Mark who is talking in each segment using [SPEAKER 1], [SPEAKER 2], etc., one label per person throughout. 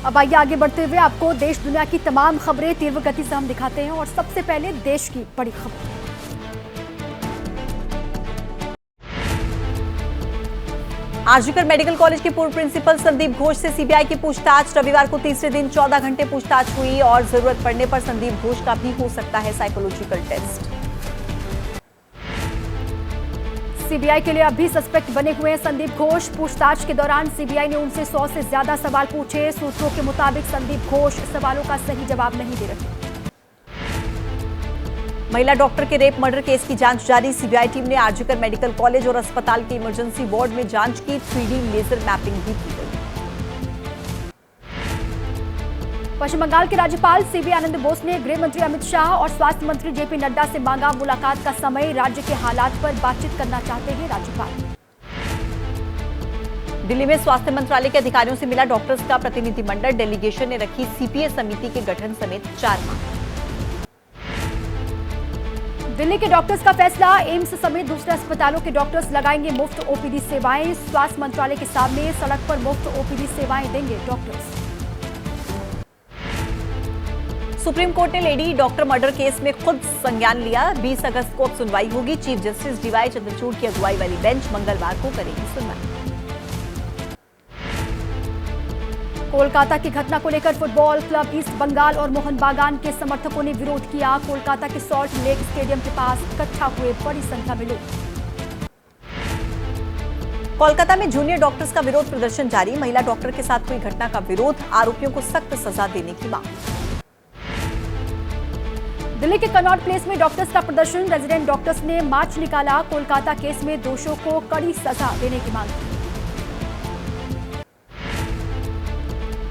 [SPEAKER 1] अब आइए आगे बढ़ते हुए आपको देश दुनिया की तमाम खबरें तीव्र गति से हम दिखाते हैं और सबसे पहले देश की बड़ी खबर।
[SPEAKER 2] आरजीकर मेडिकल कॉलेज के पूर्व प्रिंसिपल संदीप घोष से सीबीआई की पूछताछ। रविवार को तीसरे दिन 14 घंटे पूछताछ हुई और जरूरत पड़ने पर संदीप घोष का भी हो सकता है साइकोलॉजिकल टेस्ट।
[SPEAKER 1] सीबीआई के लिए अभी सस्पेक्ट बने हुए हैं संदीप घोष। पूछताछ के दौरान सीबीआई ने उनसे 100 से ज्यादा सवाल पूछे। सूत्रों के मुताबिक संदीप घोष सवालों का सही जवाब नहीं दे रहे।
[SPEAKER 2] महिला डॉक्टर के रेप मर्डर केस की जांच जारी। सीबीआई टीम ने आरजीकर मेडिकल कॉलेज और अस्पताल के इमरजेंसी वार्ड में जांच की। 3D लेजर मैपिंग भी की गई।
[SPEAKER 1] पश्चिम बंगाल के राज्यपाल सीवी आनंद बोस ने गृह मंत्री अमित शाह और स्वास्थ्य मंत्री जेपी नड्डा से मांगा मुलाकात का समय। राज्य के हालात पर बातचीत करना चाहते हैं राज्यपाल।
[SPEAKER 2] दिल्ली में स्वास्थ्य मंत्रालय के अधिकारियों से मिला डॉक्टर्स का प्रतिनिधिमंडल। डेलीगेशन ने रखी सीपीए समिति के गठन समेत 4 मांग।
[SPEAKER 1] दिल्ली के डॉक्टर्स का फैसला। एम्स समेत दूसरे अस्पतालों के डॉक्टर्स लगाएंगे मुफ्त ओपीडी सेवाएं। स्वास्थ्य मंत्रालय के सामने सड़क पर मुफ्त ओपीडी सेवाएं देंगे डॉक्टर्स।
[SPEAKER 2] सुप्रीम कोर्ट ने लेडी डॉक्टर मर्डर केस में खुद संज्ञान लिया। 20 अगस्त को अब सुनवाई होगी। चीफ जस्टिस डीवाई चंद्रचूड़ की अगुवाई वाली बेंच मंगलवार को करेगी सुनवाई। कोलकाता की घटना को लेकर फुटबॉल क्लब ईस्ट बंगाल और मोहन बागान के समर्थकों ने विरोध किया। कोलकाता के सॉल्ट लेक स्टेडियम के पास इकट्ठा हुए बड़ी संख्या में लोग। कोलकाता में जूनियर डॉक्टर्स का विरोध प्रदर्शन जारी। महिला डॉक्टर के साथ हुई घटना का विरोध। आरोपियों को सख्त सजा देने की मांग।
[SPEAKER 1] दिल्ली के कनॉट प्लेस में डॉक्टर्स का प्रदर्शन। रेजिडेंट डॉक्टर्स ने मार्च निकाला। कोलकाता केस में दोषियों को कड़ी सजा देने की मांग।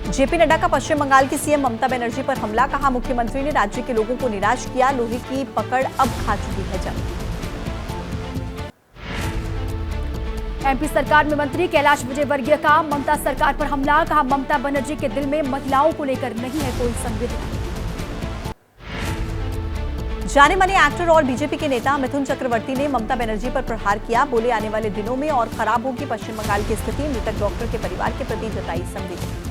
[SPEAKER 2] जेपी नड्डा का पश्चिम बंगाल की सीएम ममता बनर्जी पर हमला। कहा मुख्यमंत्री ने राज्य के लोगों को निराश किया। लोहे की पकड़ अब खा चुकी है जंग। एमपी सरकार में मंत्री कैलाश विजयवर्गीय का ममता सरकार पर हमला। कहा ममता बनर्जी के दिल में महिलाओं को लेकर नहीं है कोई संवेदना। जाने माने एक्टर और बीजेपी के नेता मिथुन चक्रवर्ती ने ममता बनर्जी पर प्रहार किया। बोले आने वाले दिनों में और खराब होगी पश्चिम बंगाल की स्थिति। मृतक डॉक्टर के परिवार के प्रति जताई संवेदना।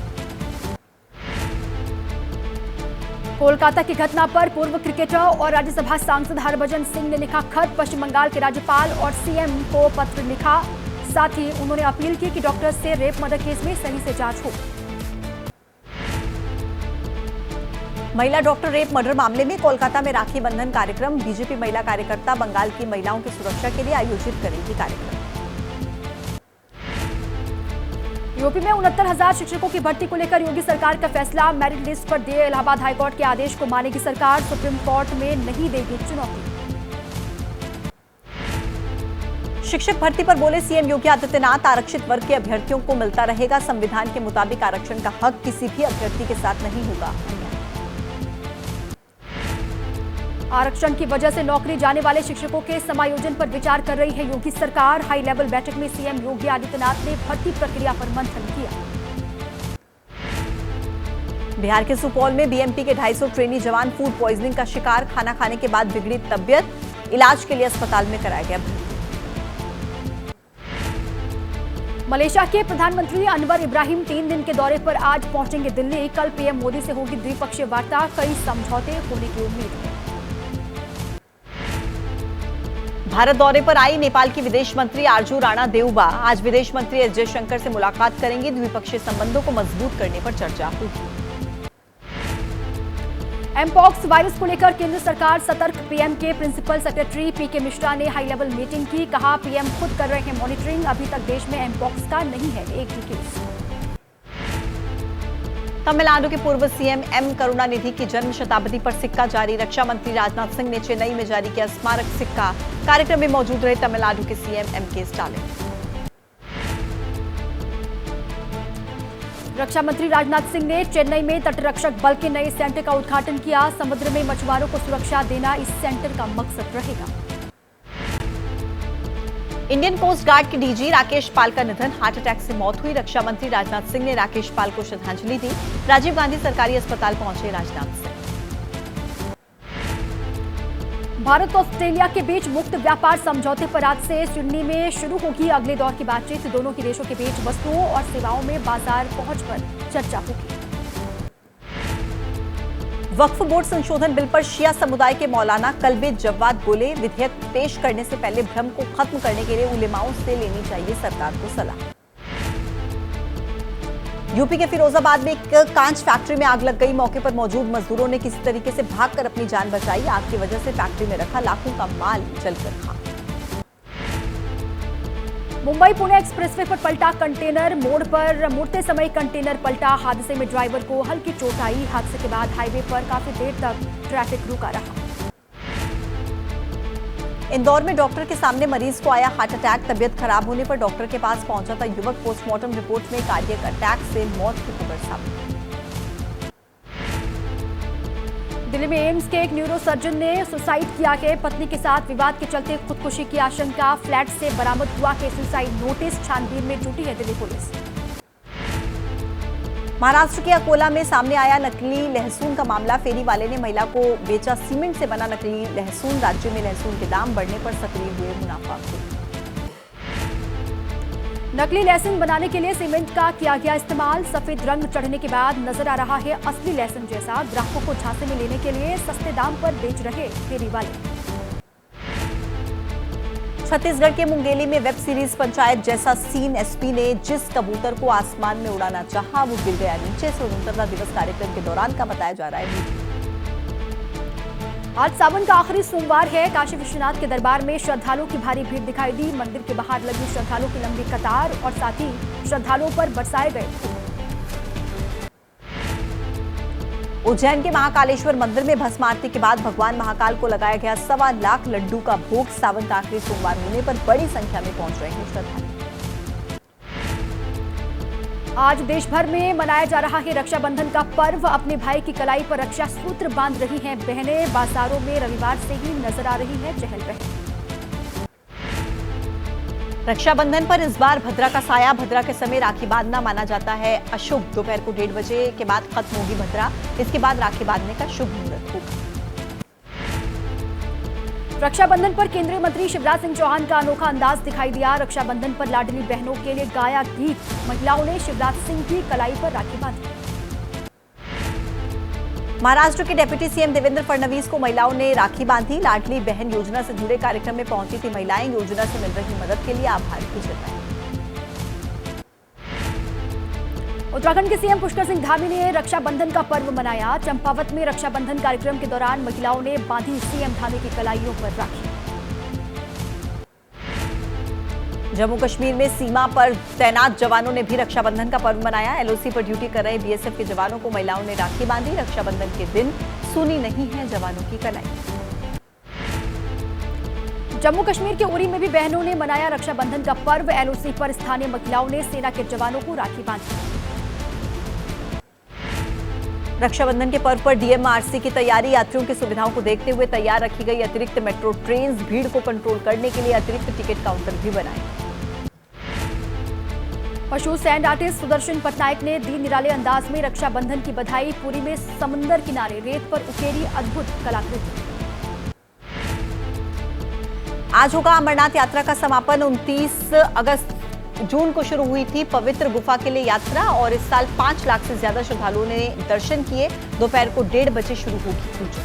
[SPEAKER 2] कोलकाता की घटना पर पूर्व क्रिकेटर और राज्यसभा सांसद हरभजन सिंह ने लिखा खत। पश्चिम बंगाल के राज्यपाल और सीएम को पत्र लिखा। साथ ही उन्होंने अपील की कि डॉक्टर्स से रेप मर्डर केस में सही से जांच हो। महिला डॉक्टर रेप मर्डर मामले में कोलकाता में राखी बंधन कार्यक्रम। बीजेपी महिला कार्यकर्ता बंगाल की महिलाओं की सुरक्षा के लिए आयोजित करेंगी कार्यक्रम। यूपी में 69,000 शिक्षकों की भर्ती को लेकर योगी सरकार का फैसला। मेरिट लिस्ट पर दिए इलाहाबाद हाईकोर्ट के आदेश को मानेगी सरकार। सुप्रीम कोर्ट में नहीं देगी चुनौती। शिक्षक भर्ती पर बोले सीएम योगी आदित्यनाथ। आरक्षित वर्ग के अभ्यर्थियों को मिलता रहेगा। संविधान के मुताबिक आरक्षण का हक किसी भी अभ्यर्थी के साथ नहीं होगा। आरक्षण की वजह से नौकरी जाने वाले शिक्षकों के समायोजन पर विचार कर रही है योगी सरकार। हाई लेवल बैठक में सीएम योगी आदित्यनाथ ने भर्ती प्रक्रिया पर मंथन किया। बिहार के सुपौल में बीएमपी के 250 ट्रेनी जवान फूड पॉइजनिंग का शिकार। खाना खाने के बाद बिगड़ी तबियत। इलाज के लिए अस्पताल में कराया गया भर्ती। मलेशिया के प्रधानमंत्री अनवर इब्राहिम 3 दिन के दौरे पर आज पहुंचेंगे दिल्ली। कल पीएम मोदी से होगी द्विपक्षीय वार्ता। कई समझौते होने की उम्मीद है। भारत दौरे पर आई नेपाल की विदेश मंत्री आरजू राणा देउबा आज विदेश मंत्री एस जयशंकर से मुलाकात करेंगी। द्विपक्षीय संबंधों को मजबूत करने पर चर्चा होगी। एमपॉक्स वायरस को लेकर केंद्र सरकार सतर्क। पीएम के प्रिंसिपल सेक्रेटरी पीके मिश्रा ने हाई लेवल मीटिंग की। कहा पीएम खुद कर रहे हैं मॉनिटरिंग। अभी तक देश में एमपॉक्स का नहीं है एक भी केस। तमिलनाडु के पूर्व सीएम एम करुणानिधि की जन्म शताब्दी पर सिक्का जारी। रक्षा मंत्री राजनाथ सिंह ने चेन्नई में जारी किया स्मारक सिक्का। कार्यक्रम में मौजूद रहे तमिलनाडु के सीएम एम.के. स्टालिन। रक्षा मंत्री राजनाथ सिंह ने चेन्नई में तटरक्षक बल के नए सेंटर का उद्घाटन किया। समुद्र में मछुआरों को सुरक्षा देना इस सेंटर का मकसद रहेगा। इंडियन कोस्ट गार्ड के डीजी राकेश पाल का निधन। हार्ट अटैक से मौत हुई। रक्षा मंत्री राजनाथ सिंह ने राकेश पाल को श्रद्धांजलि दी। राजीव गांधी सरकारी अस्पताल पहुंचे राजनाथ सिंह। भारत और ऑस्ट्रेलिया के बीच मुक्त व्यापार समझौते पर आज से सिडनी में शुरू होगी अगले दौर की बातचीत। दोनों के देशों के बीच वस्तुओं और सेवाओं में बाजार पहुंच पर चर्चा होगी।
[SPEAKER 3] वक्फ बोर्ड संशोधन बिल पर शिया समुदाय के मौलाना कल्बे जव्वाद बोले, विधेयक पेश करने से पहले भ्रम को खत्म करने के लिए उलेमाओं से लेनी चाहिए सरकार को सलाह। यूपी के फिरोजाबाद में एक कांच फैक्ट्री में आग लग गई। मौके पर मौजूद मजदूरों ने किसी तरीके से भागकर अपनी जान बचाई। आग की वजह से फैक्ट्री में रखा लाखों का माल जलकर खाक।
[SPEAKER 1] मुंबई पुणे एक्सप्रेसवे पर पलटा कंटेनर। मोड़ पर मुड़ते समय कंटेनर पलटा। हादसे में ड्राइवर को हल्की चोट आई। हादसे के बाद हाईवे पर काफी देर तक ट्रैफिक रुका रहा।
[SPEAKER 3] इंदौर में डॉक्टर के सामने मरीज को आया हार्ट अटैक। तबियत खराब होने पर डॉक्टर के पास पहुंचा था युवक। पोस्टमार्टम रिपोर्ट में कार्डियक अटैक से मौत की खबर सामने।
[SPEAKER 1] दिल्ली में एम्स के एक न्यूरोसर्जन ने सुसाइड किया है। पत्नी के साथ विवाद के चलते खुदकुशी की आशंका। फ्लैट से बरामद हुआ है सुसाइड नोटिस। छानबीन में जुटी है दिल्ली पुलिस।
[SPEAKER 3] महाराष्ट्र के अकोला में सामने आया नकली लहसुन का मामला। फेरी वाले ने महिला को बेचा सीमेंट से बना नकली लहसुन। राज्य में लहसुन के दाम बढ़ने पर सक्रिय हुए मुनाफाखोर।
[SPEAKER 1] नकली लहसुन बनाने के लिए सीमेंट का किया गया इस्तेमाल। सफेद रंग चढ़ने के बाद नजर आ रहा है असली लहसुन जैसा। ग्राहकों को झांसे में लेने के लिए सस्ते दाम पर बेच रहे फेरी वाले।
[SPEAKER 3] छत्तीसगढ़ के मुंगेली में वेब सीरीज पंचायत जैसा सीन। एसपी ने जिस कबूतर को आसमान में उड़ाना चाहा वो गिर गया नीचे। स्वतंत्रता दिवस कार्यक्रम के दौरान का बताया जा रहा है।
[SPEAKER 1] आज सावन का आखिरी सोमवार है। काशी विश्वनाथ के दरबार में श्रद्धालुओं की भारी भीड़ दिखाई दी। मंदिर के बाहर लगी श्रद्धालुओं की लंबी कतार और साथ ही श्रद्धालुओं पर बरसाए गए फूल।
[SPEAKER 3] उज्जैन के महाकालेश्वर मंदिर में भस्म आरती के बाद भगवान महाकाल को लगाया गया 1.25 लाख लड्डू का भोग। सावन का आखिरी सोमवार होने पर बड़ी संख्या में पहुंच रहे हैं श्रद्धालु।
[SPEAKER 1] आज देश भर में मनाया जा रहा है रक्षाबंधन का पर्व। अपने भाई की कलाई पर रक्षा सूत्र बांध रही हैं बहनें। बाजारों में रविवार से ही नजर आ रही है चहल पहल।
[SPEAKER 3] रक्षाबंधन पर इस बार भद्रा का साया। भद्रा के समय राखी बांधना माना जाता है अशुभ। दोपहर को 1:30 बजे के बाद खत्म होगी भद्रा। इसके बाद राखी बांधने का शुभ मुहूर्त होगा।
[SPEAKER 1] रक्षाबंधन पर केंद्रीय मंत्री शिवराज सिंह चौहान का अनोखा अंदाज दिखाई दिया। रक्षाबंधन पर लाडली बहनों के लिए गाया गीत। महिलाओं ने शिवराज सिंह की कलाई पर राखी बांधी।
[SPEAKER 3] महाराष्ट्र के डिप्टी सीएम देवेंद्र फडणवीस को महिलाओं ने राखी बांधी। लाडली बहन योजना से जुड़े कार्यक्रम में पहुंची थी महिलाएं। योजना से मिल रही मदद के लिए आभार भी जताया।
[SPEAKER 1] उत्तराखंड के सीएम पुष्कर सिंह धामी ने रक्षाबंधन का पर्व मनाया। चंपावत में रक्षाबंधन कार्यक्रम के दौरान महिलाओं ने बांधी सीएम धामी की कलाइयों पर राखी।
[SPEAKER 3] जम्मू कश्मीर में सीमा पर तैनात जवानों ने भी रक्षाबंधन का पर्व मनाया। एलओसी पर ड्यूटी कर रहे बीएसएफ के जवानों को महिलाओं ने राखी बांधी। रक्षाबंधन के दिन सूनी नहीं है जवानों की कलाई।
[SPEAKER 1] जम्मू कश्मीर के उरी में भी बहनों ने मनाया रक्षाबंधन का पर्व। एलओसी पर स्थानीय महिलाओं ने सेना के जवानों को राखी बांधी।
[SPEAKER 3] रक्षाबंधन के पर्व पर डीएमआरसी की तैयारी। यात्रियों की सुविधाओं को देखते हुए तैयार रखी गई अतिरिक्त मेट्रो ट्रेन। भीड़ को कंट्रोल करने के लिए अतिरिक्त टिकट काउंटर भी बनाए।
[SPEAKER 1] पशु सैंड आर्टिस्ट सुदर्शन पटनायक ने दी निराले अंदाज में रक्षाबंधन की बधाई। पुरी में समुद्र किनारे रेत पर उकेरी अद्भुत कलाकृति।
[SPEAKER 3] आज होगा अमरनाथ यात्रा का समापन। 29 जून को शुरू हुई थी पवित्र गुफा के लिए यात्रा और इस साल 5 लाख से ज्यादा श्रद्धालुओं ने दर्शन किए। दोपहर को 1:30 बजे शुरू होगी पूजा।